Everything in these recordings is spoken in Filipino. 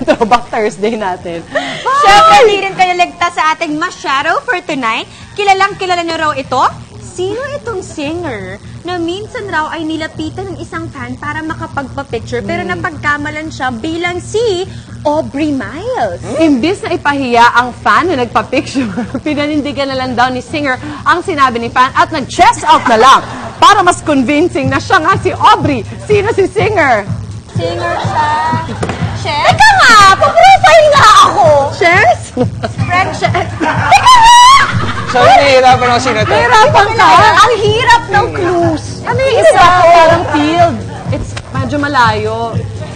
Throwback Thursday natin. Siyempre, hindi rin kayo ligtas sa ating ma-shadow for tonight. Kilala niyo raw ito? Sino itong singer na minsan raw ay nilapitan ng isang fan para makapagpa-picture pero napagkamalan siya bilang si Aubrey Miles? Imbis na ipahiya ang fan na nagpa-picture, pinanindigan na lang daw ni singer ang sinabi ni fan at nag-chest out na lang para mas convincing na siya nga si Aubrey. Sino si singer? Singer siya. Chef? Teka nga! Pa-profile nga ako! Shares? Fred Chef? Teka nga! Sorry, nahihirapan ako sino to. Nahihirapan ka? Ang hirap ng clues. Ano yung isa? Parang field. It's medyo malayo.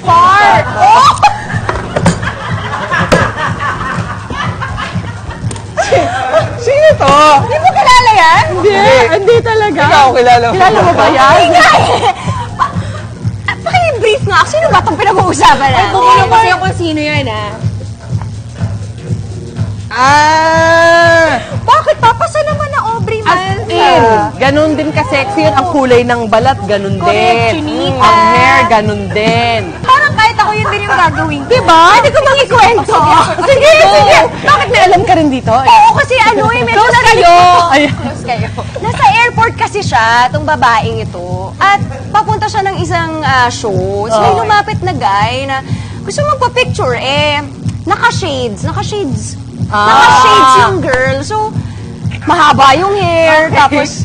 Far. Oh! Sino to? Hindi mo kilala yan? Hindi talaga. Ikaw, kilala mo. Kilala mo ba yan? Paki-brief nga. Sino ba itong pinag-uusapan natin? Ay, bukod naman. Kasi ako sino yan, ah. Bakit? Papasa naman na Aubrey As Miles. in, ganun din ka-sexy yun. Ang kulay ng balat, ganun Correct, din. Chinita. Ang hair, ganun din. Parang kahit ako yun din yung gagawin. Diba? Pwede ko bang ikwento? Sige, sige. Bakit may alam ka rin dito? Oo, kasi ano eh, medyo Close kayo. Ayan. Close kayo. Nasa airport kasi siya, itong babaeng ito. At papunta siya ng isang show. So may lumapit na guy na gusto magpa-picture eh. Naka-shades. Naka-shades yung girl. So, mahaba yung hair. Tapos,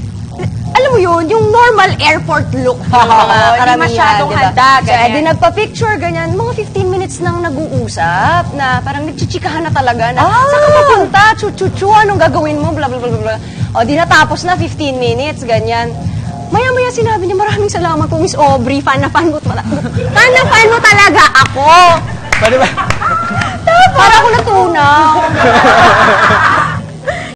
alam mo yun, yung normal airport look ng mga karamihan. masyadong diba? handa, So, ganyan. di nagpa-picture, ganyan. Mga 15 minutes nang nag-uusap na parang nagchichikahan na talaga na, saan ka papunta? Chu-chu-chu, anong gagawin mo? Blah, blah, blah, blah. O, di natapos na 15 minutes, ganyan. Maya-maya sinabi niya, maraming salamat po, Miss Aubrey. Fan na fan mo talaga ako. Pwede ba? Para ako natunaw.